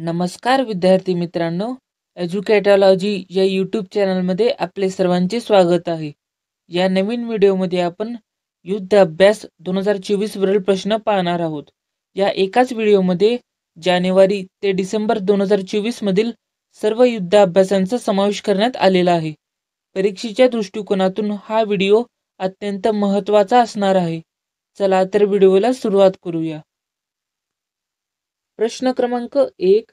नमस्कार विद्यार्थी मित्रांनो, एज्युकेटॉलॉजी या यूट्यूब चॅनलमध्ये आपले सर्वांचे स्वागत आहे. या नवीन व्हिडिओमध्ये आपण युद्ध अभ्यास 2024 वरील प्रश्न पाहणार आहोत. या एकाच व्हिडिओमध्ये जानेवारी ते डिसेंबर 2024 मधील सर्व युद्ध अभ्यासांचा समावेश करण्यात आलेला आहे. परीक्षेच्या दृष्टिकोनातून हा व्हिडिओ अत्यंत महत्त्वाचा असणार आहे. चला तर व्हिडिओला सुरुवात करूया. प्रश्न क्रमांक 1.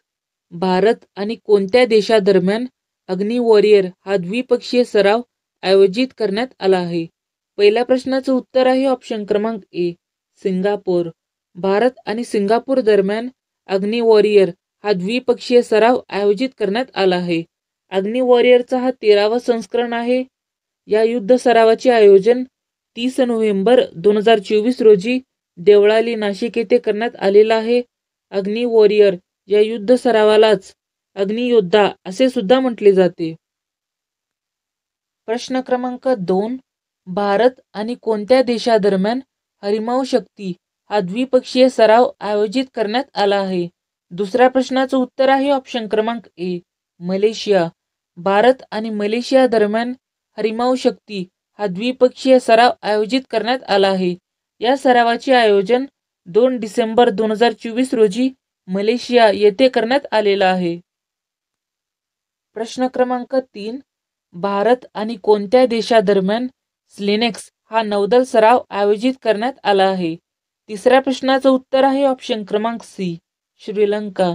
भारत आणि कोणत्या देशादरम्यान अग्नी वॉरियर हा द्विपक्षीय सराव आयोजित करण्यात आला आहे? पहिल्या प्रश्नाचं उत्तर आहे ऑप्शन क्रमांक ए, सिंगापूर. भारत आणि सिंगापूर दरम्यान अग्नी वॉरियर हा द्विपक्षीय सराव आयोजित करण्यात आला आहे. अग्नी वॉरियरचा हा 13वा संस्करण आहे. या युद्ध सरावाचे आयोजन 30 नोव्हेंबर 2024 रोजी देवळाली, नाशिक येथे करण्यात आलेलं आहे. अग्नी वॉरियर या युद्ध सरावालाच अग्नियोद्धा असे सुद्धा म्हटले जाते. प्रश्न क्रमांक 2. भारत आणि कोणत्या देशादरम्यान हरिमाऊ शक्ती हा द्विपक्षीय सराव आयोजित करण्यात आला आहे? दुसऱ्या प्रश्नाचं उत्तर आहे ऑप्शन क्रमांक ए, मलेशिया. भारत आणि मलेशिया दरम्यान हरिमाऊ शक्ती हा द्विपक्षीय सराव आयोजित करण्यात आला आहे. या सरावाचे आयोजन 2 डिसेंबर 2024 रोजी मलेशिया येथे करण्यात आलेला आहे. प्रश्न क्रमांक 3. भारत आणि कोणत्या देशादरम्यान स्लिनेक्स हा नौदल सराव आयोजित करण्यात आला आहे? तिसऱ्या प्रश्नाचं उत्तर आहे ऑप्शन क्रमांक सी, श्रीलंका.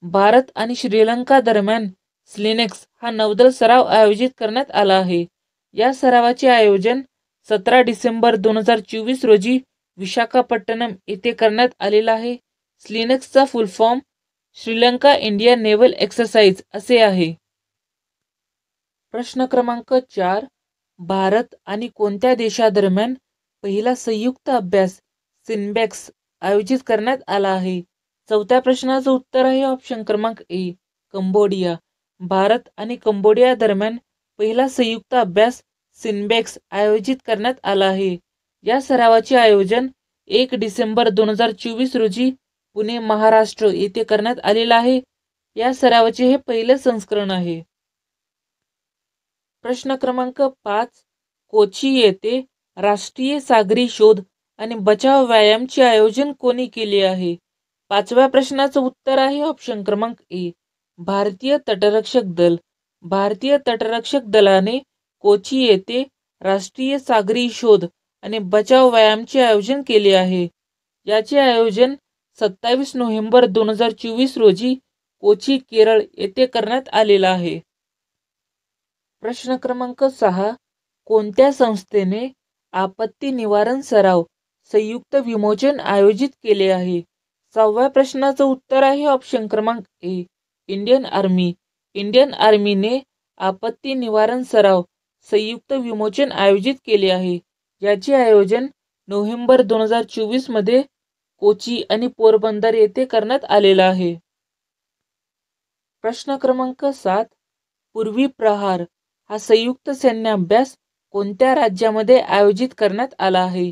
भारत आणि श्रीलंका दरम्यान स्लिनेक्स हा नौदल सराव आयोजित करण्यात आला आहे. या सरावाचे आयोजन 17 डिसेंबर 2024 रोजी विशाखापट्टणम येथे करण्यात आलेला आहे. स्लिनेक्सचा फुल form Sri Lanka Indian naval exercise असे आहे. प्रश्न क्रमांक 4. भारत आणि कोणत्या देशादरम्यान पहिला संयुक्त अभ्यास सिनबेक्स आयोजित करण्यात आला आहे? चौथ्या प्रश्नाचं उत्तर आहे ऑप्शन क्रमांक ए, कंबोडिया. भारत आणि कंबोडिया दरम्यान पहिला संयुक्त अभ्यास सिनबेक्स आयोजित करण्यात आला आहे. या सरावाचे आयोजन 1 डिसेंबर 2024 रोजी पुणे, महाराष्ट्र येथे करण्यात आलेला आहे. या सरावाचे हे पहिले संस्करण आहे. प्रश्न क्रमांक 5. कोची येथे राष्ट्रीय सागरी शोध आणि बचाव व्यायामचे आयोजन कोणी केले आहे? पाचव्या प्रश्नाचं उत्तर आहे ऑप्शन क्रमांक ए, भारतीय तटरक्षक दल. भारतीय तटरक्षक दलाने कोची येथे राष्ट्रीय सागरी शोध आणि बचाव व्यायामचे आयोजन केले आहे. याचे आयोजन 27 नोव्हेंबर 2024 रोजी कोची, केरळ येथे करण्यात आलेला आहे. प्रश्न क्रमांक 6. कोणत्या संस्थेने आपत्ती निवारण सराव संयुक्त विमोचन आयोजित केले आहे? 6व्या प्रश्नाचं उत्तर आहे ऑप्शन क्रमांक ए, इंडियन आर्मी. इंडियन आर्मीने आपत्ती निवारण सराव संयुक्त विमोचन आयोजित केले आहे. याचे आयोजन नोव्हेंबर 2024 मध्ये कोची आणि पोरबंदर येथे करण्यात आलेला आहे. प्रश्न क्रमांक 7. पूर्वी प्रहार हा संयुक्त सैन्य अभ्यास कोणत्या राज्यामध्ये आयोजित करण्यात आला आहे?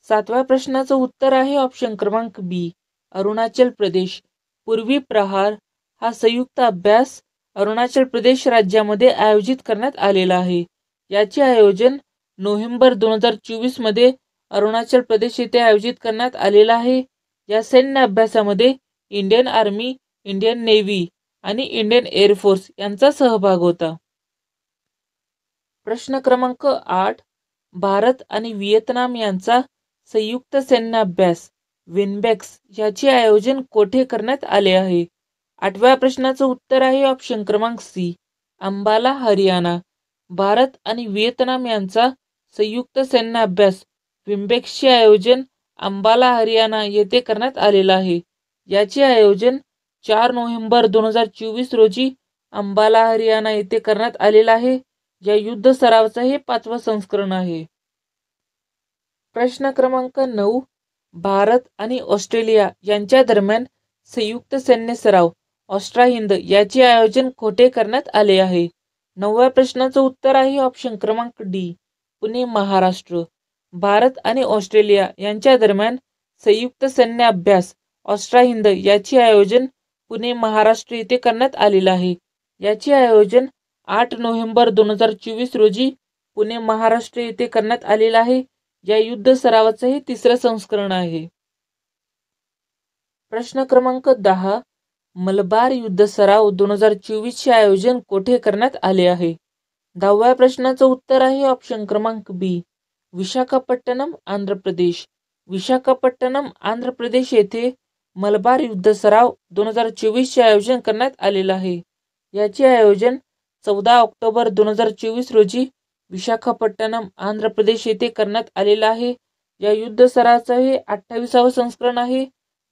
7व्या प्रश्नाचं उत्तर आहे ऑप्शन क्रमांक बी, अरुणाचल प्रदेश. पूर्वी प्रहार हा संयुक्त अभ्यास अरुणाचल प्रदेश राज्यामध्ये आयोजित करण्यात आलेला आहे. याचे आयोजन नोव्हेंबर 2024 मध्ये अरुणाचल प्रदेश येथे आयोजित करण्यात आलेला आहे. या सैन्य अभ्यासामध्ये इंडियन आर्मी, इंडियन नेव्ही आणि इंडियन एअरफोर्स यांचा सहभाग होता. प्रश्न क्रमांक 8. भारत आणि व्हिएतनाम यांचा संयुक्त सैन्य अभ्यास विनबेक्स याचे आयोजन कोठे करण्यात आले आहे? 8व्या प्रश्नाचं उत्तर आहे ऑप्शन क्रमांक सी, अंबाला, हरियाणा. भारत आणि व्हिएतनाम यांचा संयुक्त सैन्य अभ्यास विनबेक्सचे आयोजन अंबाला, हरियाणा येथे करण्यात आलेला आहे. याचे आयोजन 4 नोव्हेंबर 2024 रोजी अंबाला, हरियाणा येथे करण्यात आलेला आहे. या युद्ध सरावाचं हे 5वं संस्करण आहे. प्रश्न क्रमांक 9. भारत आणि ऑस्ट्रेलिया यांच्या दरम्यान संयुक्त सैन्य सराव ऑस्ट्रा हिंद याचे आयोजन कोठे करण्यात आले आहे? 9व्या प्रश्नाचं उत्तर आहे ऑप्शन क्रमांक डी, पुणे, महाराष्ट्र. भारत आणि ऑस्ट्रेलिया यांच्या दरम्यान संयुक्त सैन्य अभ्यास ऑस्ट्रा हिंद याचे आयोजन पुणे महाराष्ट्र येथे करण्यात आलेलं आहे. याचे आयोजन 8 नोव्हेंबर 2024 रोजी पुणे महाराष्ट्र येथे करण्यात आलेलं आहे. या युद्ध सरावाचं हे तिसरं संस्करण आहे. प्रश्न क्रमांक 10. मलबार युद्ध सराव 2024 चे आयोजन कोठे करण्यात आले आहे? 10व्या प्रश्नाचं उत्तर आहे ऑप्शन क्रमांक बी, विशाखापट्टणम, आंध्र प्रदेश. विशाखापट्टणम, आंध्र प्रदेश येथे मलबार युद्ध सराव 2024 चे आयोजन करण्यात आलेलं आहे. याचे आयोजन 14 ऑक्टोबर 2024 रोजी विशाखापट्टणम, आंध्र प्रदेश येथे करण्यात आलेलं आहे. या युद्ध सरावाचं हे 28वं संस्करण आहे.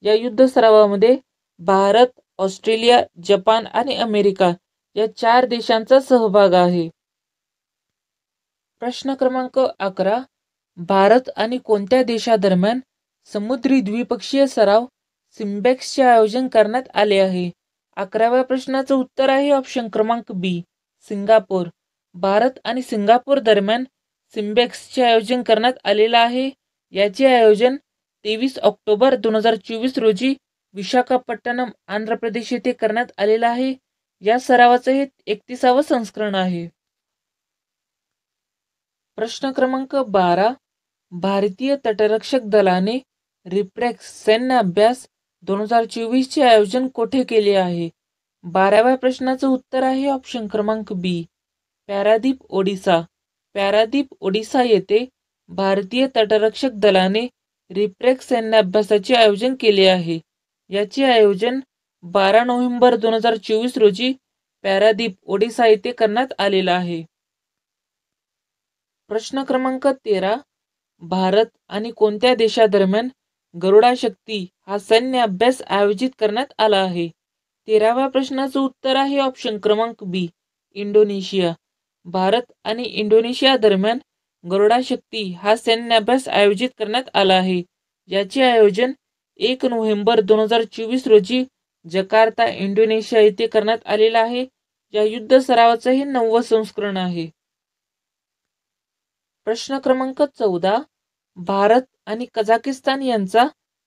या युद्ध सरावामध्ये भारत, ऑस्ट्रेलिया, जपान आणि अमेरिका या 4 देशांचा सहभाग आहे. प्रश्न क्रमांक 11. भारत आणि कोणत्या देशादरम्यान समुद्री द्विपक्षीय सराव सिम्बेक्सचे आयोजन करण्यात आले आहे? 11व्या प्रश्नाचं उत्तर आहे ऑप्शन क्रमांक बी, सिंगापूर. भारत आणि सिंगापूर दरम्यान सिम्बेक्सचे आयोजन करण्यात आलेलं आहे. याचे आयोजन 23 ऑक्टोबर 2024 रोजी विशाखापट्टणम, आंध्र प्रदेश येथे करण्यात आलेलं आहे. या सरावाचं हे 31वं संस्करण आहे. प्रश्न क्रमांक 12. भारतीय तटरक्षक दलाने रिफ्रेक्स सैन्य अभ्यास 2024 चे आयोजन कोठे केले आहे? 12व्या प्रश्नाचं उत्तर आहे ऑप्शन क्रमांक बी, पॅरादीप, ओडिसा. पॅरादीप, ओडिसा येथे भारतीय तटरक्षक दलाने रिफ्रेक्स सैन्य अभ्यासाचे आयोजन केले आहे. याचे आयोजन 12 नोव्हेंबर 2024 रोजी पॅरादीप, ओडिसा येथे करण्यात आलेलं आहे. प्रश्न क्रमांक 13. भारत आणि कोणत्या देशादरम्यान गरुडा शक्ती हा सैन्य अभ्यास आयोजित करण्यात आला आहे? 13व्या प्रश्नाचं उत्तर आहे ऑप्शन क्रमांक बी, इंडोनेशिया. भारत आणि इंडोनेशिया दरम्यान गरुडा शक्ती हा सैन्य अभ्यास आयोजित करण्यात आला आहे. याचे आयोजन 1 नोव्हेंबर 2024 रोजी जकार्ता, इंडोनेशिया येथे करण्यात आलेलं आहे. या युद्ध सरावाचं हे 9वं संस्करण आहे. प्रश्न क्रमांक 14. भारत आणि कझाकिस्तान यांचा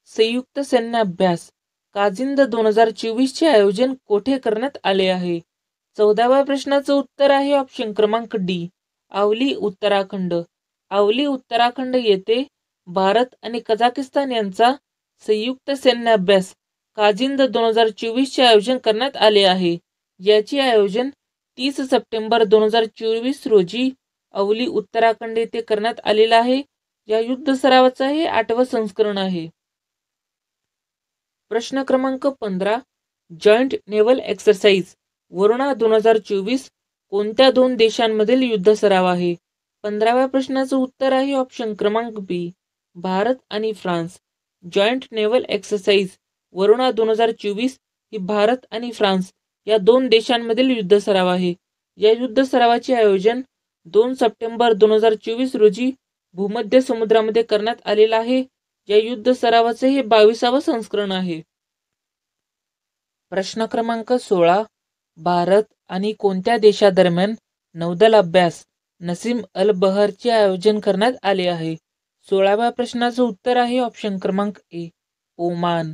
संयुक्त सैन्य अभ्यास काजिंद 2024 चे आयोजन कोठे करण्यात आले आहे? 14व्या प्रश्नाचं उत्तर आहे ऑप्शन क्रमांक डी, आवली, उत्तराखंड. आवली, उत्तराखंड येथे भारत आणि कझाकिस्तान यांचा संयुक्त सैन्य अभ्यास काजिंद 2024 चे आयोजन करण्यात आले आहे. याचे आयोजन 30 सप्टेंबर 2024 रोजी आवली, उत्तराखंड येथे करण्यात आलेलं आहे. या युद्ध सरावाचं हे 8वं संस्करण आहे. प्रश्न क्रमांक 15. जॉइंट नेव्हल एक्सरसाइज वरुणा 2024 कोणत्या 2 देशांमधील युद्ध सराव आहे? 15व्या प्रश्नाचं उत्तर आहे ऑप्शन क्रमांक बी, भारत आणि France. Joint naval exercise Varuna 2024 ही भारत आणि फ्रान्स या 2 देशांमधील युद्ध सराव आहे. या युद्ध सरावाचे आयोजन 2 सप्टेंबर 2024 रोजी भूमध्य समुद्रामध्ये करण्यात आलेलं आहे. या युद्ध सरावाचे हे 22वं संस्करण आहे. प्रश्न क्रमांक 16. भारत आणि कोणत्या देशादरम्यान नौदल अभ्यास नसीम अल बहरचे आयोजन करण्यात आले आहे? 16व्या प्रश्नाचं उत्तर आहे ऑप्शन क्रमांक ए, ओमान.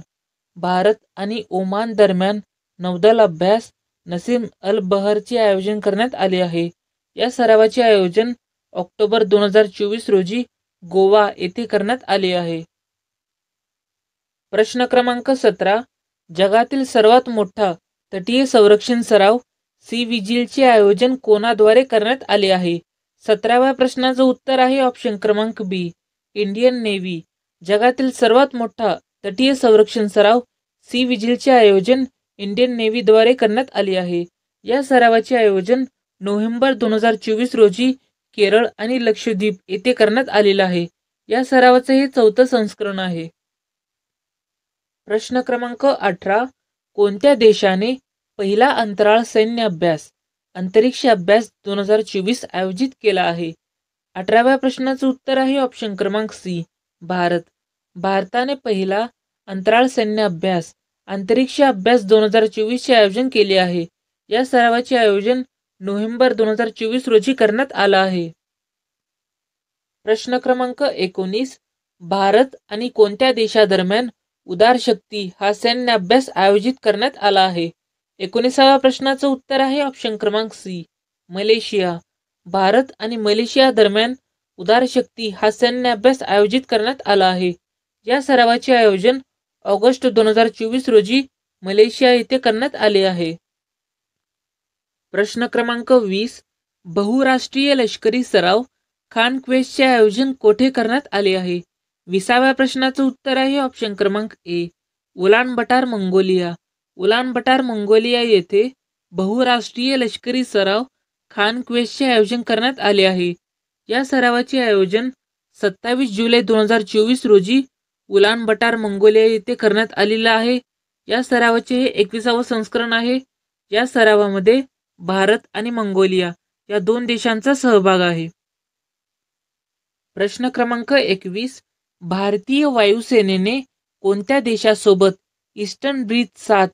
भारत आणि ओमान दरम्यान नौदल अभ्यास नसीम अल बहरचे आयोजन करण्यात आले आहे. या सरावाचे आयोजन ऑक्टोबर 2024 रोजी गोवा येथे करण्यात आले आहे. प्रश्न क्रमांक 17. जगातील सर्वात मोठा तटीय संरक्षण सराव सी विजिलचे आयोजन कोणाद्वारे करण्यात आले आहे? 17व्या प्रश्नाचं उत्तर आहे ऑप्शन क्रमांक बी, इंडियन नेव्ही. जगातील सर्वात मोठा तटीय संरक्षण सराव सी विजिलचे आयोजन इंडियन नेव्हीद्वारे करण्यात आले आहे. या सरावाचे आयोजन नोव्हेंबर 2024 रोजी केरळ आणि लक्षद्वीप येथे करण्यात आलेलं आहे. या सरावाचे हे 4थं संस्करण आहे. प्रश्न क्रमांक 18. कोणत्या देशाने पहिला अंतराळ सैन्य अभ्यास अंतरिक्ष अभ्यास 2024 आयोजित केला आहे? 18व्या प्रश्नाचं उत्तर आहे ऑप्शन क्रमांक सी, भारत. भारताने पहिला अंतराळ सैन्य अभ्यास अंतरिक्ष अभ्यास 2024 चे आयोजन केले आहे. या सरावाचे आयोजन नोव्हेंबर 2024 रोजी करण्यात आलं आहे. प्रश्न क्रमांक 19. भारत आणि कोणत्या देशादरम्यान उदार शक्ती हा सैन्य अभ्यास आयोजित करण्यात आला आहे? 19व्या प्रश्नाचं उत्तर आहे ऑप्शन क्रमांक सी, मलेशिया. भारत आणि मलेशिया दरम्यान उदार शक्ती हा सैन्य अभ्यास आयोजित करण्यात आला आहे. या सरावाचे आयोजन ऑगस्ट 2024 रोजी मलेशिया येथे करण्यात आले आहे. प्रश्न क्रमांक 20. बहुराष्ट्रीय लष्करी सराव खान क्वेस्टचे आयोजन कोठे करण्यात आले आहे? 20व्या प्रश्नाचं उत्तर आहे ऑप्शन क्रमांक ए, उलान बटार मंगोलिया. उलान बटार मंगोलिया येथे बहुराष्ट्रीय लष्करी सराव खान क्वेस्टचे आयोजन करण्यात आले आहे. या सरावाचे आयोजन 27 जुलै 2024 रोजी उलान बटार मंगोलिया येथे करण्यात आलेलं आहे. या सरावाचे हे 21वे संस्करण आहे. या सरावामध्ये भारत आणि मंगोलिया या दोन देशांचा सहभाग आहे. प्रश्न क्रमांक 21. भारतीय वायुसेनेने कोणत्या देशासोबत ईस्टर्न ब्रीज 7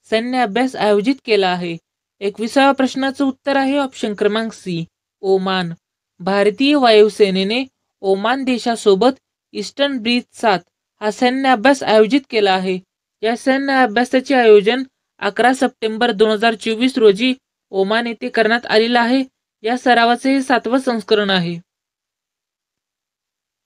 सैन्य अभ्यास आयोजित केला आहे? 21व्या प्रश्नाचं उत्तर आहे ऑप्शन क्रमांक सी, ओमान. भारतीय वायुसेनेने ओमान देशासोबत ईस्टर्न ब्रीज 7 हा सैन्य अभ्यास आयोजित केला आहे. या सैन्य अभ्यासाचे आयोजन 11 सप्टेंबर 2024 रोजी ओमान येथे करण्यात आलेला आहे. या सरावाचे हे 7वं संस्करण आहे.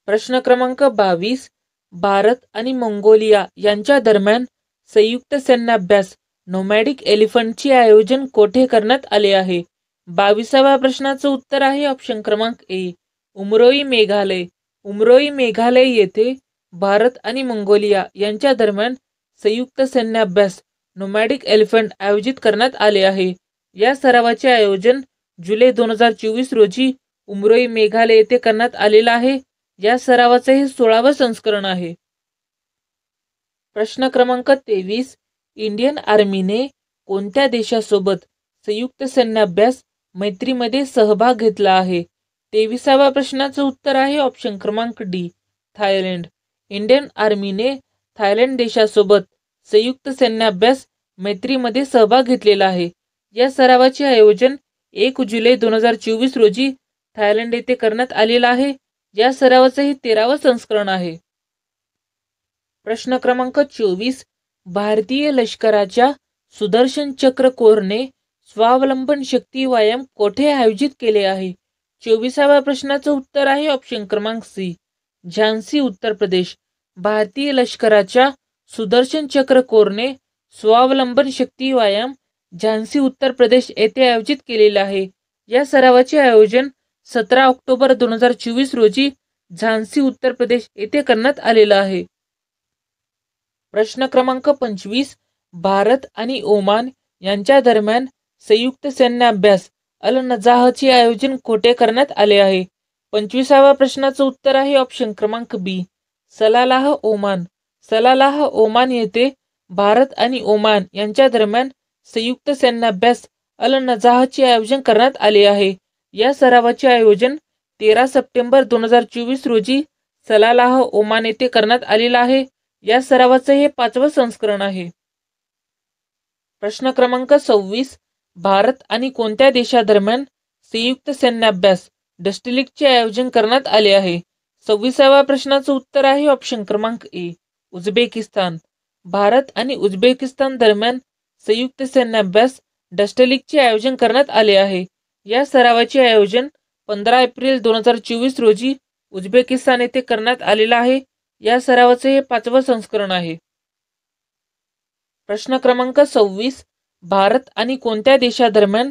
प्रश्न क्रमांक 22. भारत आणि मंगोलिया यांच्या दरम्यान संयुक्त सैन्याभ्यास नोमॅडिक एलिफंटचे आयोजन कोठे करण्यात आले आहे? 22व्या प्रश्नाचं उत्तर आहे ऑप्शन क्रमांक ए, उमरोई मेघालय. उमरोई मेघालय येथे भारत आणि मंगोलिया यांच्या दरम्यान संयुक्त सैन्याभ्यास नोमॅडिक एलिफंट आयोजित करण्यात आले आहे. या सरावाचे आयोजन जुलै 2024 रोजी उमरोई मेघालय येथे करण्यात आलेला आहे. या सरावाचे हे 16वं संस्करण आहे. प्रश्न क्रमांक 23. इंडियन आर्मीने कोणत्या देशासोबत संयुक्त सैन्याभ्यास मैत्रीमध्ये सहभाग घेतला आहे? 23व्या प्रश्नाचं उत्तर आहे ऑप्शन क्रमांक डी, थायलंड. इंडियन आर्मीने थायलंड देशासोबत संयुक्त सैन्याभ्यास मैत्रीमध्ये सहभाग घेतलेला आहे. या सरावाचे आयोजन 1 जुलै 2024 रोजी थायलंड येथे करण्यात आलेला आहे. या सरावाचे हे 13वं संस्करण आहे. प्रश्न क्रमांक 24. भारतीय लष्कराच्या सुदर्शन चक्र कोरने स्वावलंबन शक्ती व्यायाम कोठे आयोजित केले आहे? 24व्या प्रश्नाचं उत्तर आहे ऑप्शन क्रमांक सी, झांसी उत्तर प्रदेश. भारतीय लष्कराच्या सुदर्शन चक्र कोरने स्वावलंबन शक्ती व्यायाम झांसी उत्तर प्रदेश येथे आयोजित केलेला आहे. या सरावाचे आयोजन 17 ऑक्टोबर 2024 रोजी झांसी उत्तर प्रदेश येथे करण्यात आलेला आहे. प्रश्न क्रमांक 25. भारत आणि ओमान यांच्या दरम्यान संयुक्त सैन्याभ्यास अल नजाहचे आयोजन कोठे करण्यात आले आहे? 25व्या प्रश्नाचं उत्तर आहे ऑप्शन क्रमांक बी, सलालाह ओमान. सलालाह ओमान येथे भारत आणि ओमान यांच्या दरम्यान संयुक्त सैन्याभ्यास अल नजाहचे आयोजन करण्यात आले आहे. या सरावाचे आयोजन 13 सप्टेंबर 2024 रोजी सलालाह ओमान येथे करण्यात आलेला आहे. या सरावाचे हे 5वं संस्करण आहे. प्रश्न क्रमांक 26. भारत आणि कोणत्या देशादरम्यान संयुक्त सैन्याभ्यास डस्टिलिकचे आयोजन करण्यात आले आहे? 26व्या प्रश्नाचं उत्तर आहे ऑप्शन क्रमांक ए, उझबेकिस्तान. भारत आणि उझबेकिस्तान दरम्यान संयुक्त सैन्याभ्यास डस्टिलिकचे आयोजन करण्यात आले आहे. या सरावाचे आयोजन 15 एप्रिल 2024 रोजी उझबेकिस्तान येथे करण्यात आलेला आहे. या सरावाचे हे 5वं संस्करण आहे. प्रश्न क्रमांक 26. भारत आणि कोणत्या देशादरम्यान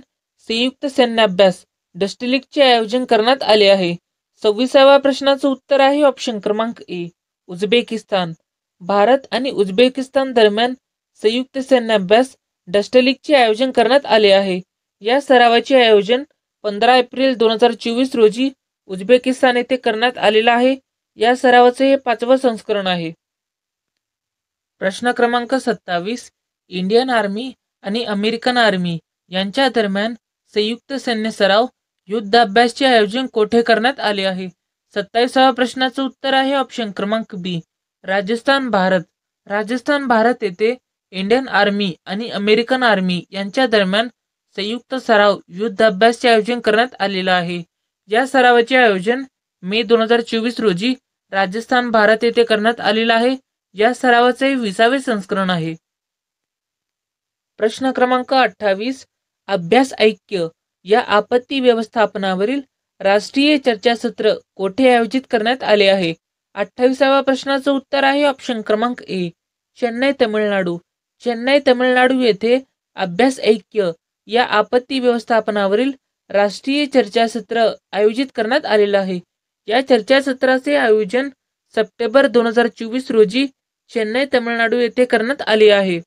संयुक्त सैन्याभ्यास डस्टिलिकचे आयोजन करण्यात आले आहे? 26व्या प्रश्नाचं उत्तर आहे ऑप्शन क्रमांक ए, उझबेकिस्तान. भारत आणि उझबेकिस्तान दरम्यान संयुक्त सैन्याभ्यास डस्टिलिकचे आयोजन करण्यात आले आहे. या सरावाचे आयोजन 15 एप्रिल 2024 रोजी उझबेकिस्तान येथे करण्यात आलेला आहे. या सरावाचे हे 5वं संस्करण आहे. प्रश्न क्रमांक 27. इंडियन आर्मी आणि अमेरिकन आर्मी यांच्या दरम्यान संयुक्त सैन्य सराव युद्धाभ्यासचे आयोजन कोठे करण्यात आले आहे? 27व्या प्रश्नाचं उत्तर आहे ऑप्शन क्रमांक बी, राजस्थान भारत. राजस्थान भारत येथे इंडियन आर्मी आणि अमेरिकन आर्मी यांच्या दरम्यान संयुक्त सराव युद्धाभ्यासचे आयोजन करण्यात आलेलं आहे. या सरावाचे आयोजन मे 2024 रोजी राजस्थान भारत येथे करण्यात आलेलं आहे. या सरावाचे 20वे संस्करण आहे. प्रश्न क्रमांक 28. अभ्यास ऐक्य या आपत्ती व्यवस्थापनावरील राष्ट्रीय चर्चासत्र कोठे आयोजित करण्यात आले आहे? 28व्या प्रश्नाचं उत्तर आहे ऑप्शन क्रमांक ए, चेन्नई तामिळनाडू. चेन्नई तामिळनाडू येथे अभ्यास ऐक्य या आपत्ती व्यवस्थापनावरील राष्ट्रीय चर्चासत्र आयोजित करण्यात आलेलं आहे. या चर्चासत्राचे आयोजन सप्टेंबर 2024 रोजी चेन्नई तामिळनाडू येथे करण्यात आले आहे.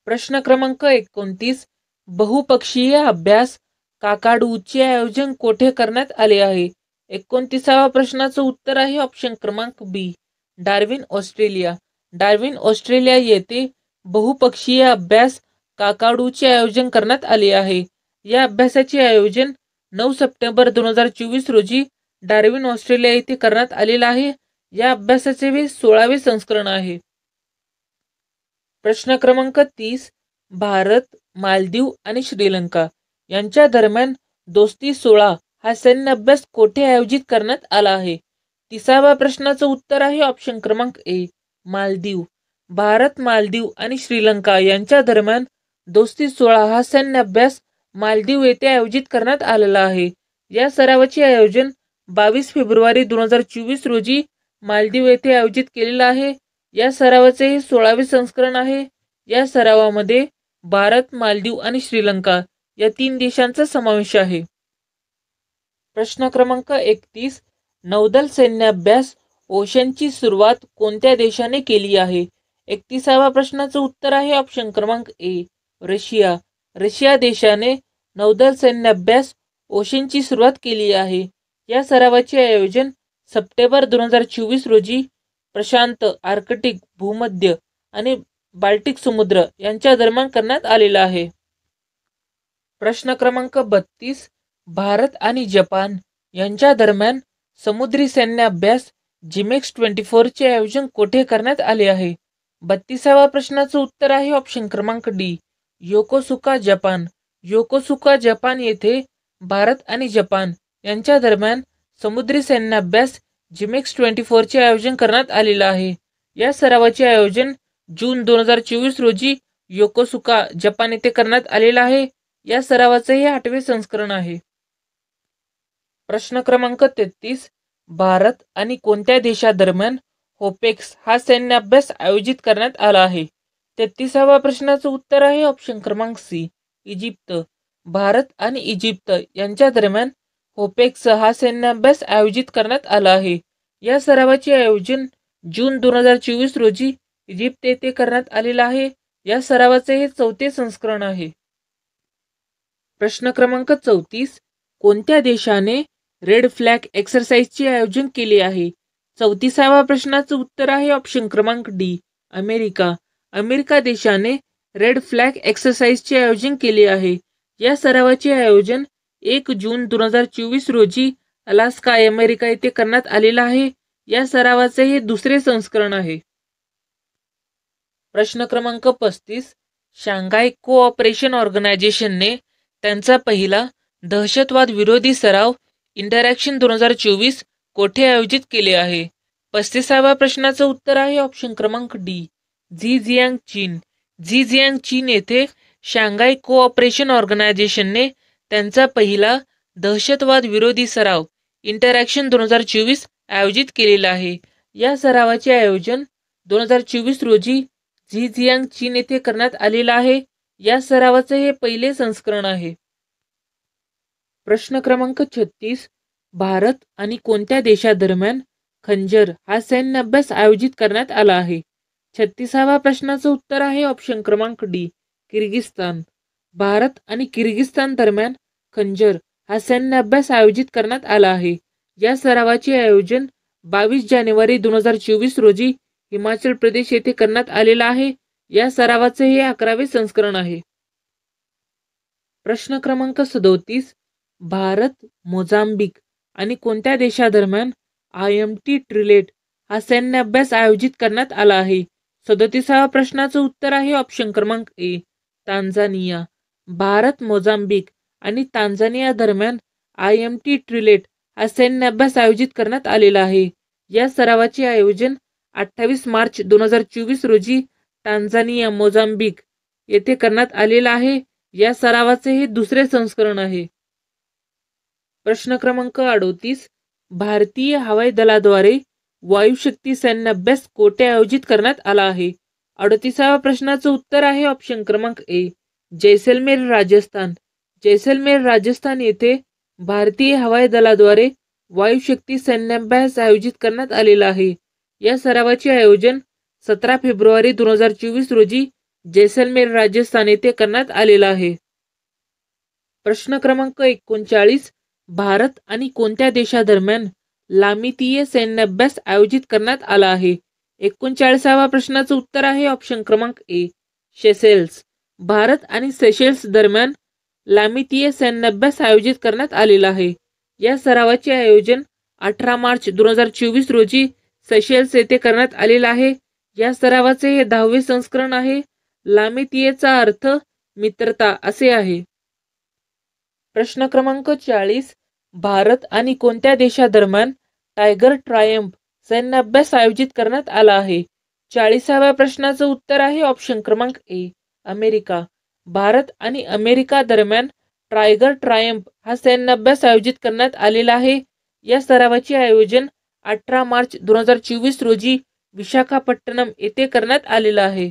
प्रश्न क्रमांक 29. बहुपक्षीय अभ्यास काकाडूचे आयोजन कोठे करण्यात आले आहे? 29व्या प्रश्नाचं उत्तर आहे ऑप्शन क्रमांक बी, डार्विन ऑस्ट्रेलिया. डार्विन ऑस्ट्रेलिया येथे बहुपक्षीय अभ्यास काकाडूचे आयोजन करण्यात आले आहे. या अभ्यासाचे आयोजन 9 सप्टेंबर 2024 रोजी डार्विन ऑस्ट्रेलिया येथे करण्यात आलेला आहे. या अभ्यासाचे 16वे संस्करण आहे. प्रश्न क्रमांक 30. भारत, मालदीव आणि श्रीलंका यांच्या दरम्यान दोस्ती 16 हा सैन्य अभ्यास कोठे आयोजित करण्यात आला आहे? 30व्या प्रश्नाचं उत्तर आहे ऑप्शन क्रमांक ए, मालदीव. भारत, मालदीव आणि श्रीलंका यांच्या दरम्यान दोस्ती 16 हा सैन्य अभ्यास मालदीव येथे आयोजित करण्यात आलेला आहे. या सरावाचे आयोजन 22 फेब्रुवारी 2024 रोजी मालदीव येथे आयोजित केलेलं आहे. या सरावाचे हे 16वे संस्करण आहे. या सरावामध्ये भारत, मालदीव आणि श्रीलंका या 3 देशांचा समावेश आहे. प्रश्न क्रमांक 31. नौदल सैन्य अभ्यास ओशनची सुरुवात कोणत्या देशाने केली आहे? 31व्या प्रश्नाचं उत्तर आहे ऑप्शन क्रमांक ए, रशिया. रशिया देशाने नौदल सैन्य अभ्यास ओशनची सुरुवात केली आहे. या सरावाचे आयोजन सप्टेंबर 2024 रोजी प्रशांत, आर्कटिक, भूमध्य आणि बाल्टिक समुद्र यांच्या दरम्यान करण्यात आलेला आहे. प्रश्न क्रमांक 32. भारत आणि जपान यांच्या दरम्यान समुद्री सैन्य अभ्यास जिमेक्स 24 चे आयोजन कोठे करण्यात आले आहे? 32व्या प्रश्नाचं उत्तर आहे ऑप्शन क्रमांक D, Yokosuka, Japan. Yokosuka, Japan येथे भारत आणि जपान यांच्या दरम्यान समुद्री सैन्य अभ्यास जिमेक्स 24 चे आयोजन करण्यात आलेलं आहे. या सरावाचे आयोजन जून 2024 रोजी योकोसुका, जपान येथे करण्यात आलेलं आहे. या सरावाचे हे 8वे संस्करण आहे. प्रश्न क्रमांक 33. भारत आणि कोणत्या देशादरम्यान होपेक्स हा सैन्य अभ्यास आयोजित करण्यात आला आहे? 33व्या प्रश्नाचं उत्तर आहे ऑप्शन क्रमांक सी, इजिप्त. भारत आणि इजिप्त यांच्या दरम्यान होपेक्स हा सैन्य अभ्यास आयोजित करण्यात आला आहे. या सरावाचे आयोजन जून 2024 रोजी इजिप्त येथे करण्यात आलेलं आहे. या सरावाचे हे 4थे संस्करण आहे. प्रश्न क्रमांक 34. कोणत्या देशाने रेड फ्लॅग एक्सरसाइजचे आयोजन केले आहे? 34व्या प्रश्नाचं उत्तर आहे ऑप्शन क्रमांक डी, अमेरिका. अमेरिका देशाने रेड फ्लॅग एक्सरसाइजचे आयोजन केले आहे. या सरावाचे आयोजन 1 जून 2024 रोजी अलास्का, अमेरिका येथे करण्यात आलेलं आहे. या सरावाचे हे 2रे संस्करण आहे. प्रश्न क्रमांक 35. शांघाय कोऑपरेशन ऑर्गनायझेशनने त्यांचा पहिला दहशतवाद विरोधी सराव इंटरॅक्शन 2024 कोठे आयोजित केले आहे? 35व्या प्रश्नाचं उत्तर आहे ऑप्शन क्रमांक डी, झीजियांग, चीन. झीजियांग, चीन येथे शांघाय कोऑपरेशन ऑर्गनायझेशनने त्यांचा पहिला दहशतवाद विरोधी सराव इंटरॅक्शन 2024 आयोजित केलेला आहे. या सरावाचे आयोजन 2024 रोजी झीजियांग, चीन येथे करण्यात आलेला आहे. या सरावाचे हे 1ले संस्करण आहे. प्रश्न क्रमांक 36. भारत आणि कोणत्या देशादरम्यान खंजर हा सैन्य अभ्यास आयोजित करण्यात आला आहे? 36व्या प्रश्नाचं उत्तर आहे ऑप्शन क्रमांक डी, किर्गिस्तान. भारत आणि किर्गिस्तान दरम्यान खंजर हा सैन्य अभ्यास आयोजित करण्यात आला आहे. या सरावाचे आयोजन 22 जानेवारी 2024 रोजी हिमाचल प्रदेश येथे करण्यात आलेला आहे. या सरावाचे हे 11वे संस्करण आहे. प्रश्न क्रमांक 37. भारत, मोझांबिक आणि कोणत्या देशादरम्यान IMT ट्रिलेट हा सैन्य अभ्यास आयोजित करण्यात आला आहे? 37व्या प्रश्नाचं उत्तर आहे ऑप्शन क्रमांक ए, तांझानिया. भारत, मोझांबिक आणि तांझानिया दरम्यान IMT ट्रिलेट हा सैन्य अभ्यास आयोजित करण्यात आलेला आहे. या सरावाचे आयोजन 28 मार्च 2024 रोजी टांझानिया, मोझांबिक येथे करण्यात आलेला आहे. या सरावाचे हे दुसरे संस्करण आहे. प्रश्न क्रमांक 38. भारतीय हवाई दलाद्वारे वायुशक्ती सैन्य अभ्यास कोठे आयोजित करण्यात आला आहे? 38व्या प्रश्नाचं उत्तर आहे ऑप्शन क्रमांक ए, जैसलमेर, राजस्थान. जैसलमेर, राजस्थान येथे भारतीय हवाई दलाद्वारे वायुशक्ती सैन्याभ्यास आयोजित करण्यात आलेला आहे. या सरावाचे आयोजन 17 फेब्रुवारी 2024 रोजी जैसलमेर, राजस्थान येथे करण्यात आलेला आहे. प्रश्न क्रमांक 39. भारत आणि कोणत्या देशादरम्यान लामितीय सैन्याभ्यास आयोजित करण्यात आला आहे? 39व्या प्रश्नाचं उत्तर आहे ऑप्शन क्रमांक ए, सेशेल्स. भारत आणि सेशेल्स दरम्यान लामितीय सैन्याभ्यास आयोजित करण्यात आलेला आहे. या सरावाचे आयोजन 18 मार्च 2024 रोजी सेशेल्स येथे करण्यात आलेला आहे. या सरावाचे हे 10वे संस्करण आहे. लामितीयचा अर्थ मित्रता असे आहे. प्रश्न क्रमांक 40. भारत आणि कोणत्या देशादरम्यान टायगर ट्रायम्फ सैन्य अभ्यास आयोजित करण्यात आला आहे? 40व्या प्रश्नाचं उत्तर आहे ऑप्शन क्रमांक ए, अमेरिका. भारत आणि अमेरिका दरम्यान टायगर ट्रायम्फ हा सैन्य अभ्यास आयोजित करण्यात आलेला आहे. या सरावाचे आयोजन 18 मार्च 2024 रोजी विशाखापट्टणम येथे करण्यात आलेला आहे.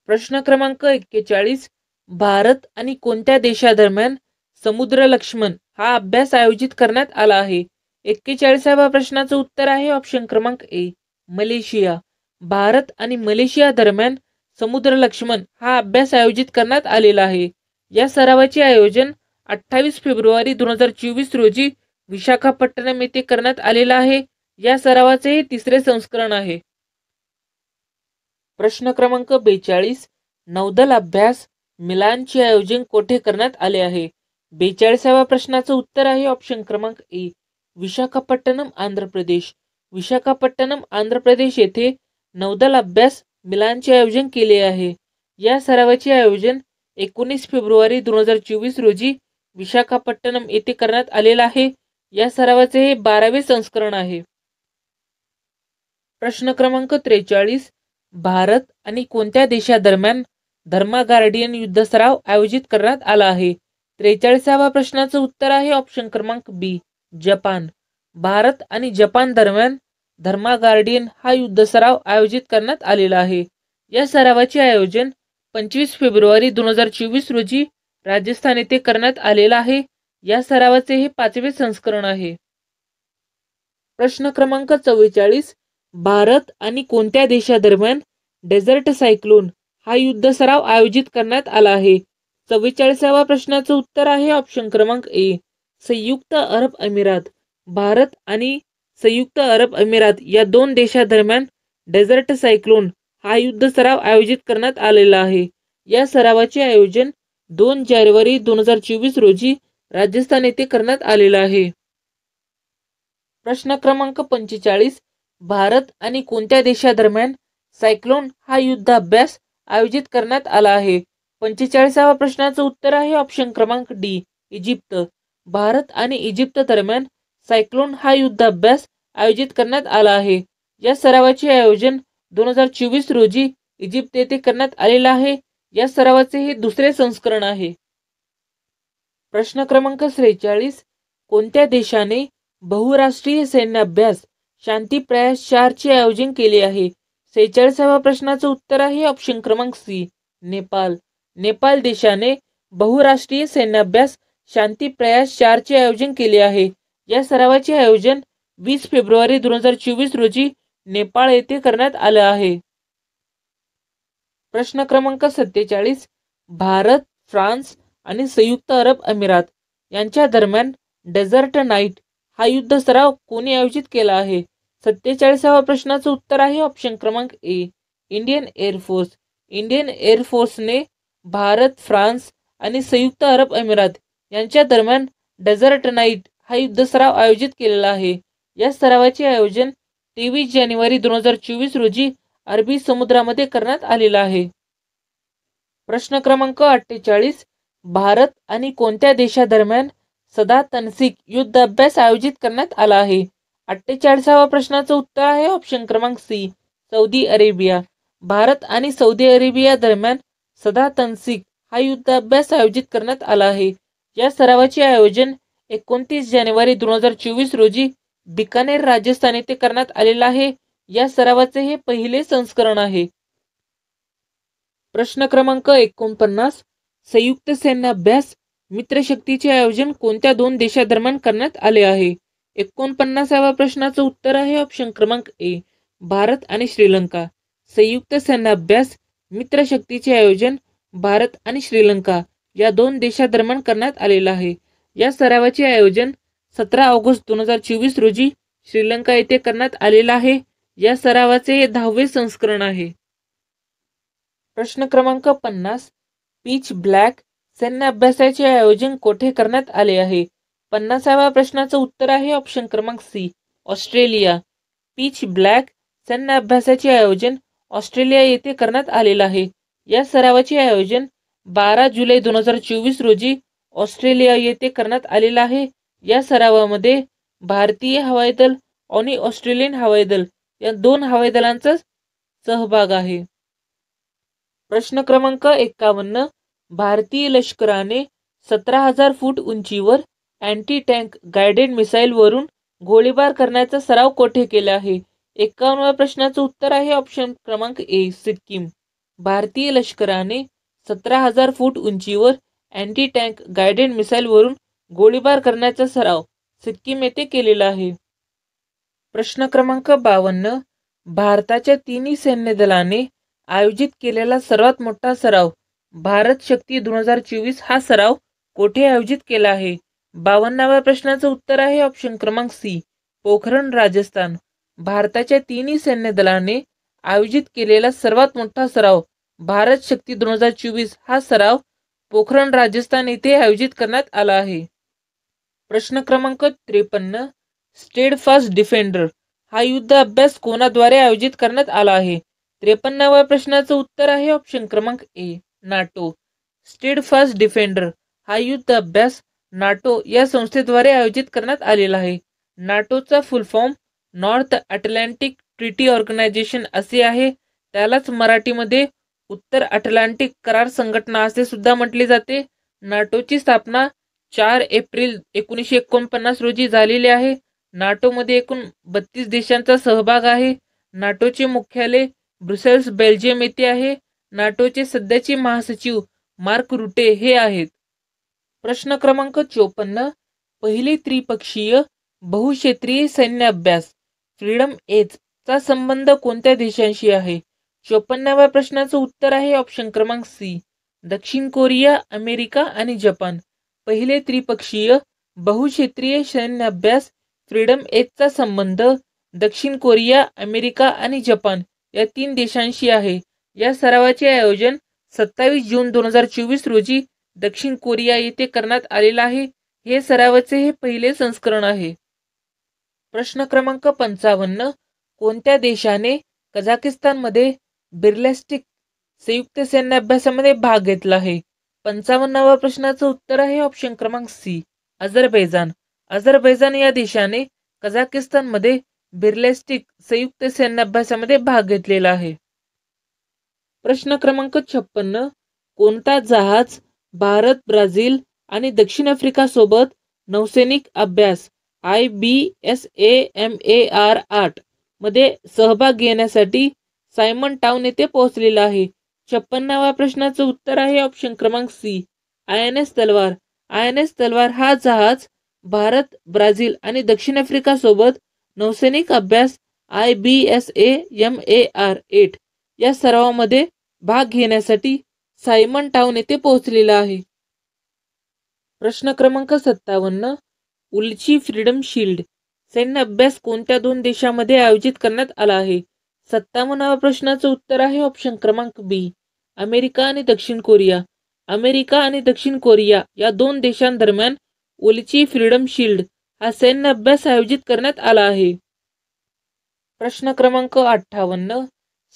प्रश्न क्रमांक 41. भारत आणि कोणत्या देशादरम्यान समुद्र लक्ष्मण हा अभ्यास आयोजित करण्यात आला आहे? 41व्या प्रश्नाचं उत्तर आहे ऑप्शन क्रमांक ए, मलेशिया. भारत आणि मलेशिया दरम्यान समुद्र लक्ष्मण हा अभ्यास आयोजित करण्यात आलेला आहे. या सरावाचे आयोजन 28 फेब्रुवारी 2024 रोजी विशाखापट्टणम येथे करण्यात आलेला आहे. या सरावाचे हे तिसरे संस्करण आहे. प्रश्न क्रमांक 42. नौदल अभ्यास मिलानचे आयोजन कोठे करण्यात आले आहे? 42व्या प्रश्नाचं उत्तर आहे ऑप्शन क्रमांक ए, विशाखापट्टणम, आंध्र प्रदेश. विशाखापट्टणम, आंध्र प्रदेश येथे नौदल अभ्यास मिलानचे आयोजन केले आहे. या सरावाचे आयोजन 19 फेब्रुवारी 2024 रोजी विशाखापट्टणम येथे करण्यात आलेला आहे. या सरावाचे हे 12वे संस्करण आहे. प्रश्न क्रमांक 43. भारत आणि कोणत्या देशादरम्यान धर्मा गार्डियन युद्ध सराव आयोजित करण्यात आला आहे? 43व्या प्रश्नाचं उत्तर आहे ऑप्शन क्रमांक बी, जपान. भारत आणि जपान दरम्यान धर्मा गार्डियन हा युद्ध सराव आयोजित करण्यात आलेला आहे. या सरावाचे आयोजन 25 फेब्रुवारी 2024 रोजी राजस्थान येथे करण्यात आलेला आहे. या सरावाचे हे 5वे संस्करण आहे. प्रश्न क्रमांक 44. भारत आणि कोणत्या देशादरम्यान डेझर्ट सायक्लोन हा युद्ध सराव आयोजित करण्यात आला आहे? 44व्या प्रश्नाचं उत्तर आहे ऑप्शन क्रमांक ए, संयुक्त अरब अमिरात. भारत आणि संयुक्त अरब अमिरात या दोन देशादरम्यान डेझर्ट सायक्लोन हा युद्ध सराव आयोजित करण्यात आलेला आहे. या सरावाचे आयोजन 2 जानेवारी 2024 रोजी राजस्थान येथे करण्यात आलेला आहे. प्रश्न क्रमांक 45. भारत आणि कोणत्या देशादरम्यान सायक्लोन हा युद्ध अभ्यास आयोजित करण्यात आला आहे? 45व्या प्रश्नाचं उत्तर आहे ऑप्शन क्रमांक डी, इजिप्त. भारत आणि इजिप्त दरम्यान सायक्लोन हा युद्ध अभ्यास आयोजित करण्यात आला आहे. या सरावाचे आयोजन 2024 रोजी इजिप्त येथे करण्यात आलेला आहे. या सरावाचे हे दुसरे संस्करण आहे. प्रश्न क्रमांक 43. कोणत्या देशाने बहुराष्ट्रीय सैन्य अभ्यास शांती प्रयास 4 चे आयोजन केले आहे? 46व्या प्रश्नाचं उत्तर आहे ऑप्शन क्रमांक सी, नेपाळ. नेपाळ देशाने बहुराष्ट्रीय सैन्य अभ्यास शांती प्रयास 4 चे आयोजन केले आहे. या सरावाचे आयोजन 20 फेब्रुवारी 2024 रोजी नेपाळ येथे करण्यात आले आहे. प्रश्न क्रमांक 47. भारत, फ्रान्स आणि संयुक्त अरब अमिरात यांच्या दरम्यान डेझर्ट नाईट हा युद्ध सराव कोणी आयोजित केला आहे? 47व्या प्रश्नाचं उत्तर आहे ऑप्शन क्रमांक ए, इंडियन एअरफोर्स. इंडियन एअरफोर्सने भारत, फ्रान्स आणि संयुक्त अरब अमिरात यांच्या दरम्यान डेझर्ट नाईट हा युद्ध सराव आयोजित केलेला आहे. या सरावाचे आयोजन 23 जानेवारी 2024 रोजी अरबी समुद्रामध्ये करण्यात आलेला आहे. प्रश्न क्रमांक 48. भारत आणि कोणत्या देशादरम्यान सदा तनसिक युद्ध अभ्यास आयोजित करण्यात आला आहे? 48वा प्रश्नाचं उत्तर आहे ऑप्शन क्रमांक सी, सौदी अरेबिया. भारत आणि सौदी अरेबिया दरम्यान सदा तनसिक हा युद्धाभ्यास आयोजित करण्यात आला आहे. या सरावाचे आयोजन 29 जानेवारी 2024 रोजी बिकानेर राजस्थान येथे करण्यात आलेला आहे. या सरावाचे हे पहिले संस्करण आहे. प्रश्न क्रमांक 49, संयुक्त सैन्य अभ्यास मित्रशक्तीचे आयोजन कोणत्या दोन देशांदरम्यान करण्यात आले आहे? 49व्या प्रश्नाचं उत्तर आहे ऑप्शन क्रमांक ए, भारत आणि श्रीलंका. संयुक्त सैन्य अभ्यास मित्रशक्तीचे आयोजन भारत आणि श्रीलंका या दोन देशांदरम्यान करण्यात आलेलं आहे. या सरावाचे आयोजन 17 ऑगस्ट 2024 रोजी श्रीलंका येथे करण्यात आलेलं आहे. या सरावाचे हे 10वे संस्करण आहे. प्रश्न क्रमांक 50, पिच ब्लॅक सैन्य अभ्यासाचे आयोजन कोठे करण्यात आले आहे? 50व्या प्रश्नाचं उत्तर आहे ऑप्शन क्रमांक सी, ऑस्ट्रेलिया. पिच ब्लॅक सैन्य अभ्यासाचे आयोजन ऑस्ट्रेलिया येथे करण्यात आलेलं आहे. या सरावाचे आयोजन 12 जुलै 2024 रोजी ऑस्ट्रेलिया येथे करण्यात आलेलं आहे. या सरावामध्ये भारतीय हवाई दल आणि ऑस्ट्रेलियन हवाई दल या दोन हवाई दलांचा सहभाग आहे. प्रश्न क्रमांक 51, भारतीय लष्कराने 17,000 फूट उंचीवर अँटी टँक गायडेड मिसाईल वरून गोळीबार करण्याचा सराव कोठे केला आहे? 51व्या प्रश्नाचं उत्तर आहे ऑप्शन क्रमांक ए, सिक्कीम. भारतीय लष्कराने 17,000 फूट उंचीवर अँटी टँक गायडेड मिसाईल वरून गोळीबार करण्याचा सराव सिक्कीम येथे केलेला आहे. प्रश्न क्रमांक 52, भारताच्या तिन्ही सैन्य दलाने आयोजित केलेला सर्वात मोठा सराव भारत शक्ती 2024 हा सराव कोठे आयोजित केला आहे? 52व्या प्रश्नाचं उत्तर आहे ऑप्शन क्रमांक सी, पोखरण राजस्थान. भारताच्या तिन्ही सैन्य दलाने आयोजित केलेला सर्वात मोठा सराव भारत शक्ती 2024 हा सराव पोखरण राजस्थान येथे आयोजित करण्यात आला आहे. प्रश्न क्रमांक 53, स्टेडफास्ट डिफेंडर हा युद्ध अभ्यास कोणाद्वारे आयोजित करण्यात आला आहे? 53व्या प्रश्नाचं उत्तर आहे ऑप्शन क्रमांक ए, नाटो. स्टेडफास्ट डिफेंडर हा युद्ध अभ्यास नाटो या संस्थेद्वारे आयोजित करण्यात आलेला आहे. नाटोचा full form North Atlantic treaty organisation असे आहे. त्यालाच मराठीमध्ये उत्तर अटलांटिक करार संघटना असे सुद्धा म्हटले जाते. नाटोची स्थापना 4 एप्रिल 1949 रोजी झालेली आहे. नाटोमध्ये एकूण 32 देशांचा सहभाग आहे. नाटोचे मुख्यालय ब्रुसेल्स, बेल्जियम येथे आहे. नाटोचे सध्याचे महासचिव मार्क रुटे हे आहेत. प्रश्न क्रमांक 54, पहिले त्रिपक्षीय बहुक्षेत्रीय सैन्य अभ्यास फ्रीडम एज चा संबंध कोणत्या देशांशी आहे? 54व्या प्रश्नाचं उत्तर आहे ऑप्शन क्रमांक सी, दक्षिण कोरिया, अमेरिका आणि जपान. पहिले त्रिपक्षीय बहुक्षेत्रीय सैन्य अभ्यास फ्रीडम एजचा संबंध दक्षिण कोरिया, अमेरिका आणि जपान या 3 देशांशी आहे. या सरावाचे आयोजन 27 जून 2024 रोजी दक्षिण कोरिया येथे करण्यात आलेला आहे. हे सरावाचे हे पहिले संस्करण आहे. प्रश्न क्रमांक 55, कोणत्या देशाने कझाकिस्तानमध्ये बिर्लेस्टिक संयुक्त सैन्य अभ्यासामध्ये भाग घेतला आहे? 55व्या प्रश्नाचं उत्तर आहे ऑप्शन क्रमांक सी, अझरबैजान. अझरबैजान या देशाने कझाकिस्तानमध्ये बिर्लेस्टिक संयुक्त सैन्य अभ्यासामध्ये भाग घेतलेला आहे. प्रश्न क्रमांक 56, कोणता जहाज भारत, ब्राझील आणि दक्षिण आफ्रिका सोबत नौसैनिक अभ्यास IBSAMAR 8 मध्ये सहभाग घेण्यासाठी सायमन टाउन येथे पोहोचलेला आहे? 56व्या प्रश्नाचं उत्तर आहे ऑप्शन क्रमांक सी, INS तलवार. INS तलवार हा जहाज भारत, ब्राझील आणि दक्षिण आफ्रिका सोबत नौसैनिक अभ्यास IBSAMAR 8 या सरावामध्ये भाग घेण्यासाठी सायमन टाउन येथे पोहोचलेला आहे. प्रश्न क्रमांक 57, उलची फ्रीडम शील्ड सैन्य अभ्यास कोणत्या 2 देशांमध्ये आयोजित करण्यात आला आहे? 57व्या प्रश्नाचं उत्तर आहे ऑप्शन क्रमांक बी, अमेरिका आणि दक्षिण कोरिया. अमेरिका आणि दक्षिण कोरिया या 2 देशांदरम्यान उलची फ्रीडम शील्ड हा सैन्य अभ्यास आयोजित करण्यात आला आहे. प्रश्न क्रमांक 58,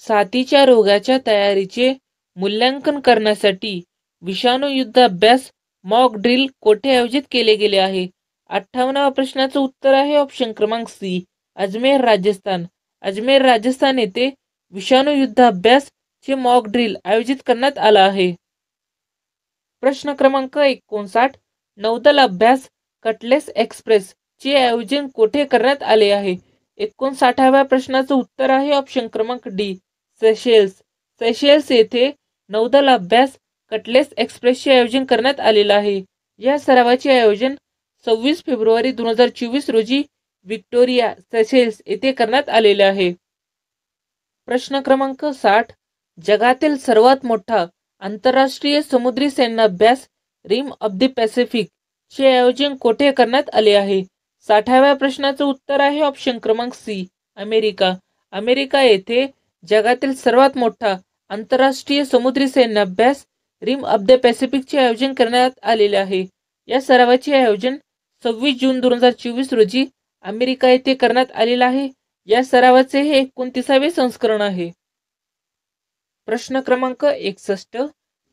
साथीच्या रोगाच्या तयारीचे मूल्यांकन करण्यासाठी विषाणू युद्ध अभ्यास मॉक ड्रिल कोठे आयोजित केले गेले आहे? 58व्या प्रश्नाचं उत्तर आहे ऑप्शन क्रमांक सी, अजमेर राजस्थान. अजमेर राजस्थान येथे विषाणू युद्धाभ्यास चे मॉक ड्रिल आयोजित करण्यात आला आहे. प्रश्न क्रमांक 59. नौदल अभ्यास कटलेस एक्सप्रेस चे आयोजन कोठे करण्यात आले आहे? 59व्या प्रश्नाचं उत्तर आहे ऑप्शन क्रमांक डी, सेशेल्स. सेशेल्स येथे नौदल अभ्यास कटलेस एक्सप्रेसचे आयोजन करण्यात आलेलं आहे. या सरावाचे आयोजन 26 फेब्रुवारी 2024 रोजी व्हिक्टोरिया, सेशेल्स येथे करण्यात आलेले आहे. प्रश्न क्रमांक 60. जगातील सर्वात मोठा आंतरराष्ट्रीय समुद्री सैन्याभ्यास रिम ऑफ द पॅसिफिक चे आयोजन कोठे करण्यात आले आहे? 60व्या प्रश्नाचं उत्तर आहे ऑप्शन क्रमांक सी, अमेरिका. अमेरिका येथे जगातील सर्वात मोठा आंतरराष्ट्रीय समुद्री सैन्याभ्यास रिम ऑफ द पॅसिफिकचे आयोजन करण्यात आलेले आहे. या सरावाचे आयोजन 26 जून 2024 रोजी अमेरिका येथे करण्यात आलेलं आहे. या सरावाचे हे 29वे संस्करण आहे. प्रश्न क्रमांक 61.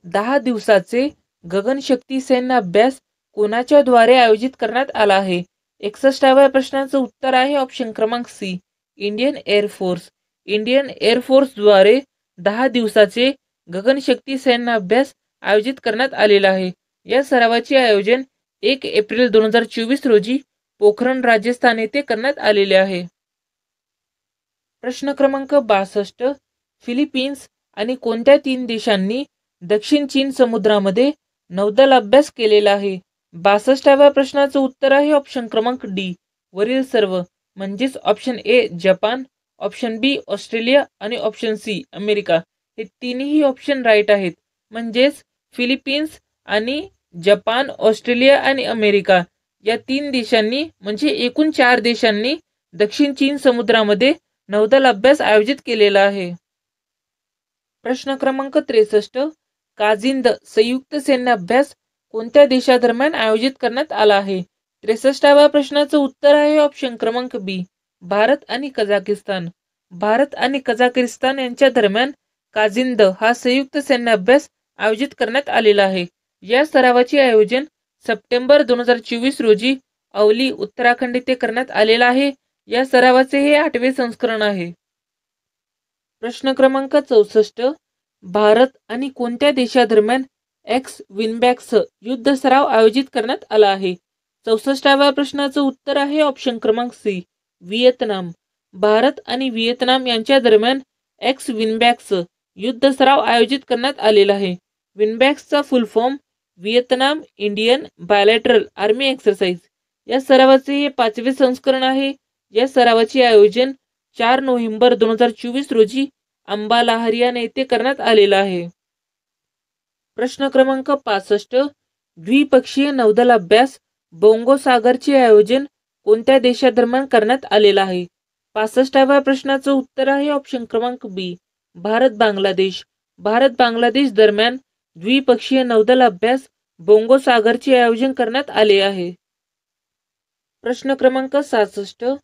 10 दिवसाचे गगनशक्ती सैन्य अभ्यास कोणाच्या द्वारे आयोजित करण्यात आला आहे? 61व्या प्रश्नाचं उत्तर आहे ऑप्शन क्रमांक C, Indian air force. Indian air force द्वारे 10 दिवसाचे गगनशक्ती सैन्य अभ्यास आयोजित करण्यात आलेला आहे. या सरावाचे आयोजन 1 एप्रिल 2024 रोजी पोखरण, राजस्थान येथे करण्यात आलेले आहे. प्रश्न क्रमांक 62. फिलिपिन्स आणि कोणत्या 3 देशांनी दक्षिण चीन समुद्रामध्ये नौदल अभ्यास केलेला आहे? 62व्या प्रश्नाचं उत्तर आहे ऑप्शन क्रमांक डी, वरील सर्व. म्हणजेच option A Japan, option B Australia आणि ऑप्शन सी अमेरिका. हे तिन्ही ऑप्शन राईट आहेत. म्हणजेच फिलिपिन्स आणि जपान, ऑस्ट्रेलिया आणि अमेरिका या 3 देशांनी म्हणजे एकूण 4 देशांनी दक्षिण चीन समुद्रामध्ये नौदल अभ्यास आयोजित केलेला आहे. प्रश्न क्रमांक 63. काजिंद संयुक्त सैन्य अभ्यास कोणत्या देशादरम्यान आयोजित करण्यात आला आहे? 63व्या प्रश्नाचं उत्तर आहे ऑप्शन क्रमांक बी, भारत आणि कझाकिस्तान. भारत आणि कझाकिस्तान यांच्या दरम्यान काजिंद हा संयुक्त सैन्य अभ्यास आयोजित करण्यात आलेला आहे. या सरावाचे आयोजन सप्टेंबर 2024 रोजी अवली, उत्तराखंड येथे करण्यात आलेला आहे. या सरावाचे हे 8वे संस्करण आहे. प्रश्न क्रमांक 64. भारत आणि कोणत्या देशादरम्यान एक्स विनबॅक्स युद्ध सराव आयोजित करण्यात आला आहे? 64व्या प्रश्नाचं उत्तर आहे ऑप्शन क्रमांक सी, व्हिएतनाम. भारत आणि व्हिएतनाम यांच्या दरम्यान एक्स विनबॅक्स युद्ध सराव आयोजित करण्यात आलेला आहे. विनबॅक्सचा full form Vietnam Indian bilateral army exercise. या सरावाचे हे 5वे संस्करण आहे. या सरावाचे आयोजन 4 नोव्हेंबर 2024 रोजी अंबाला, हरियाणा येथे करण्यात आलेला आहे. प्रश्न क्रमांक 65. द्विपक्षीय नौदल अभ्यास बोंगो सागरचे आयोजन कोणत्या देशादरम्यान करण्यात आलेला आहे? 65व्या प्रश्नाचं उत्तर आहे ऑप्शन क्रमांक बी, भारत बांगलादेश. भारत बांगलादेश दरम्यान द्विपक्षीय नौदल अभ्यास बोंगो सागरचे आयोजन करण्यात आले आहे. प्रश्न क्रमांक 66.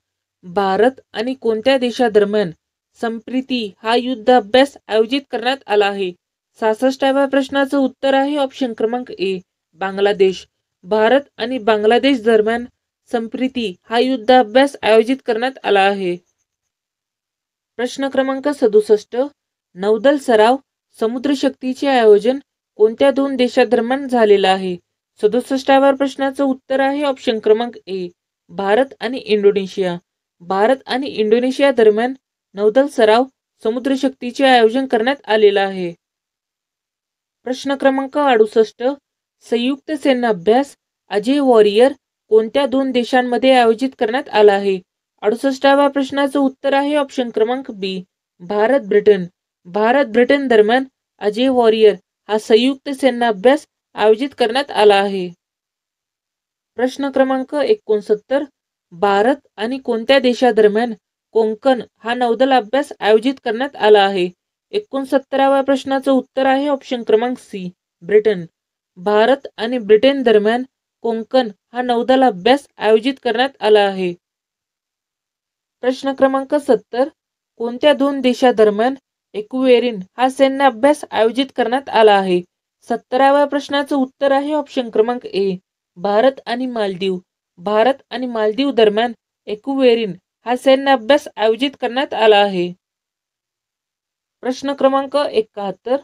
भारत आणि कोणत्या देशादरम्यान संप्रीती हा युद्ध अभ्यास आयोजित करण्यात आला आहे? 66व्या प्रश्नाचं उत्तर आहे ऑप्शन क्रमांक ए, बांगलादेश. भारत आणि बांगलादेश दरम्यान संप्रीती हा युद्ध अभ्यास आयोजित करण्यात आला आहे. प्रश्न क्रमांक 67. नौदल सराव समुद्रशक्तीचे आयोजन कोणत्या 2 देशादरम्यान झालेलं आहे? 67व्या प्रश्नाचं उत्तर आहे ऑप्शन क्रमांक ए, भारत आणि इंडोनेशिया. भारत आणि इंडोनेशिया दरम्यान नौदल सराव समुद्रशक्तीचे आयोजन करण्यात आलेलं आहे. प्रश्न क्रमांक 68. संयुक्त सैन्य अभ्यास अजय वॉरियर कोणत्या 2 देशांमध्ये आयोजित करण्यात आला आहे? 68व्या प्रश्नाचं उत्तर आहे ऑप्शन क्रमांक बी, भारत ब्रिटन. भारत ब्रिटन दरम्यान अजय वॉरियर हा संयुक्त सैन्य अभ्यास आयोजित करण्यात आला आहे. प्रश्न क्रमांक 69. भारत आणि कोणत्या देशादरम्यान कोंकण हा नौदल अभ्यास आयोजित करण्यात आला आहे? 69व्या प्रश्नाचं उत्तर आहे ऑप्शन क्रमांक सी, ब्रिटन. भारत आणि ब्रिटन दरम्यान कोंकण हा नौदल अभ्यास आयोजित करण्यात आला आहे. प्रश्न क्रमांक 70. कोणत्या 2 देशादरम्यान एक्वेरिन हा सैन्य अभ्यास आयोजित करण्यात आला आहे? 70व्या प्रश्नाचं उत्तर आहे ऑप्शन क्रमांक ए, भारत आणि मालदीव. भारत आणि मालदीव दरम्यान एक्वेरिन हा सैन्य अभ्यास आयोजित करण्यात आला आहे? प्रश्न क्रमांक 71.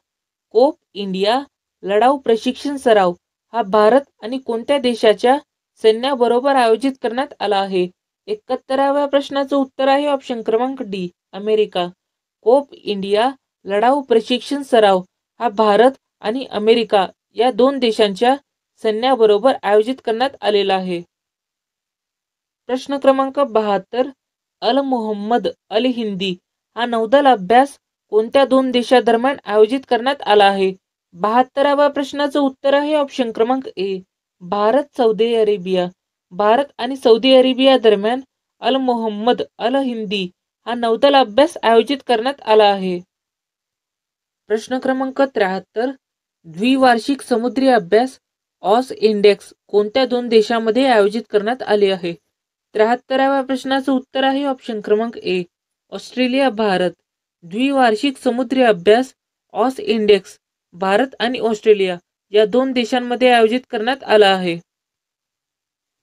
कोप इंडिया लढाऊ प्रशिक्षण सराव हा भारत आणि कोणत्या देशाच्या सैन्याबरोबर आयोजित करण्यात आला आहे? 71व्या प्रश्नाचं उत्तर आहे ऑप्शन क्रमांक डी, अमेरिका. कोप इंडिया लढाऊ प्रशिक्षण सराव हा भारत आणि अमेरिका या दोन देशांच्या सैन्याबरोबर आयोजित करण्यात आलेला आहे. प्रश्न क्रमांक 72. अल मोहम्मद अल हिंदी हा नौदल अभ्यास कोणत्या दोन देशादरम्यान आयोजित करण्यात आला आहे? 72व्या प्रश्नाचं उत्तर आहे ऑप्शन क्रमांक ए, भारत सौदी अरेबिया. भारत आणि सौदी अरेबिया दरम्यान अल मोहम्मद अल हिंदी हा नौदल अभ्यास आयोजित करण्यात आला आहे. प्रश्न क्रमांक 73. द्विवार्षिक समुद्री अभ्यास ऑस इंडेक्स कोणत्या दोन देशांमध्ये आयोजित करण्यात आले आहे? 73व्या प्रश्नाचं उत्तर आहे ऑप्शन क्रमांक ए, ऑस्ट्रेलिया भारत. द्विवार्षिक समुद्री अभ्यास ऑस इंडेक्स भारत आणि ऑस्ट्रेलिया या दोन देशांमध्ये आयोजित करण्यात आला आहे.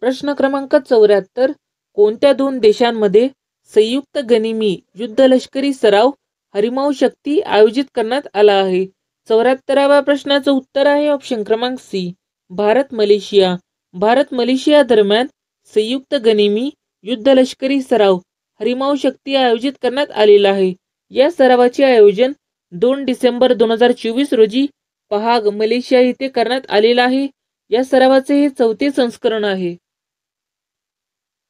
प्रश्न क्रमांक 74. कोणत्या दोन देशांमध्ये संयुक्त गनिमी युद्ध लष्करी सराव हरिमाऊ शक्ती आयोजित करण्यात आला आहे? 74व्या प्रश्नाचं उत्तर आहे ऑप्शन क्रमांक C, Bharat Malaysia. Bharat Malaysia दरम्यान संयुक्त गनिमी युद्ध लष्करी सराव हरिमाऊ शक्ती आयोजित करण्यात आलेला आहे. या सरावाचे आयोजन 2 डिसेंबर 2024 रोजी पहाग मलेशिया येथे करण्यात आलेला आहे. या सरावाचे हे 4थे संस्करण आहे.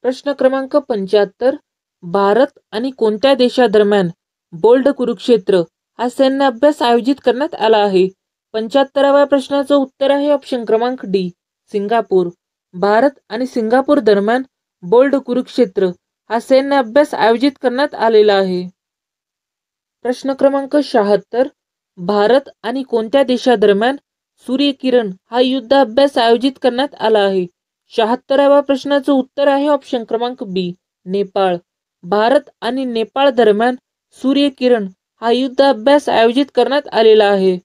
प्रश्न क्रमांक 75. भारत आणि कोणत्या देशादरम्यान बोल्ड कुरुक्षेत्र हा सैन्य अभ्यास आयोजित करण्यात आला आहे? 75व्या प्रश्नाचं उत्तर आहे ऑप्शन क्रमांक डी, सिंगापूर. भारत आणि सिंगापूर दरम्यान बोल्ड कुरुक्षेत्र हा सैन्य अभ्यास आयोजित करण्यात आलेला आहे. प्रश्न क्रमांक 76. भारत आणि कोणत्या देशादरम्यान सूर्यकिरण हा युद्ध अभ्यास आयोजित करण्यात आला आहे? 76व्या प्रश्नाचं उत्तर आहे ऑप्शन क्रमांक बी, नेपाळ. भारत आणि नेपाळ दरम्यान सूर्यकिरण हा युद्ध अभ्यास आयोजित करण्यात आलेला आहे.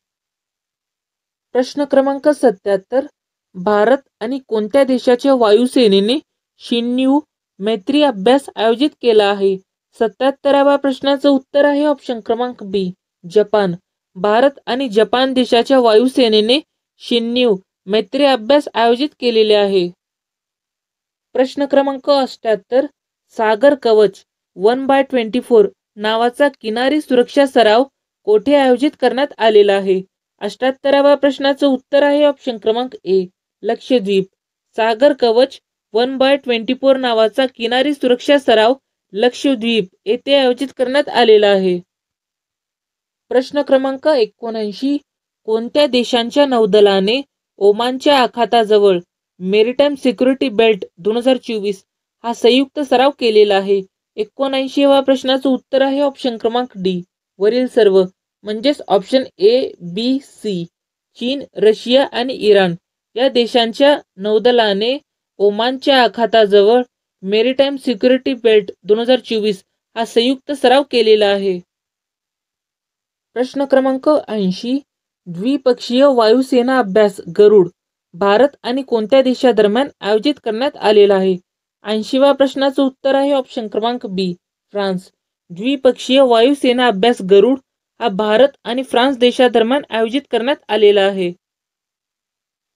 प्रश्न क्रमांक 77. भारत आणि कोणत्या देशाच्या वायुसेनेने शिन्यू मैत्री अभ्यास आयोजित केला आहे? 77व्या प्रश्नाचं उत्तर आहे ऑप्शन क्रमांक बी, जपान. भारत आणि जपान देशाच्या वायुसेनेने शिन्यू मैत्री अभ्यास आयोजित केलेले आहे. प्रश्न क्रमांक 78. सागर कवच 1/24 नावाचा किनारी सुरक्षा सराव कोठे आयोजित करण्यात आलेला आहे? 78व्या प्रश्नाचं उत्तर आहे ऑप्शन क्रमांक ए, लक्षद्वीप. सागर कवच 1/24 नावाचा किनारी सुरक्षा सराव लक्षद्वीप येथे आयोजित करण्यात आलेला आहे. प्रश्न क्रमांक 79. कोणत्या देशांच्या नौदलाने ओमानच्या आखाताजवळ मेरिटाईम सिक्युरिटी बेल्ट 2024 हा संयुक्त सराव केलेला आहे? 79व्या प्रश्नाचं उत्तर आहे ऑप्शन क्रमांक डी, वरील सर्व. म्हणजेच ऑप्शन ए, बी, सी. चीन, रशिया आणि इराण या देशांच्या नौदलाने ओमानच्या आखाताजवळ मेरिटाईम सिक्युरिटी बेल्ट 2024 हा संयुक्त सराव केलेला आहे. प्रश्न क्रमांक 80. द्विपक्षीय वायुसेना अभ्यास गरुड भारत आणि कोणत्या देशादरम्यान आयोजित करण्यात आलेला आहे? 80व्या प्रश्नाचं उत्तर आहे ऑप्शन क्रमांक बी, फ्रान्स. द्विपक्षीय वायुसेना अभ्यास गरुड हा भारत आणि फ्रान्स देशादरम्यान आयोजित करण्यात आलेला आहे.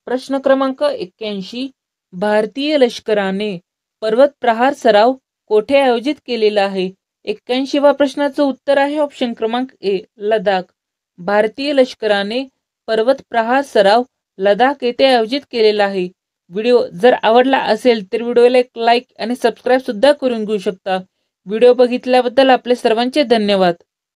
प्रश्न क्रमांक 81. भारतीय लष्कराने पर्वत प्रहार सराव कोठे आयोजित केलेला आहे? 81व्या प्रश्नाचं उत्तर आहे ऑप्शन क्रमांक ए, लडाख. भारतीय लष्कराने पर्वत प्रहार सराव लडाख येथे आयोजित केलेला आहे. व्हिडिओ जर आवडला असेल तर व्हिडिओला एक लाईक आणि सबस्क्राईब सुद्धा करून घेऊ शकता. व्हिडिओ बघितल्याबद्दल आपले सर्वांचे धन्यवाद.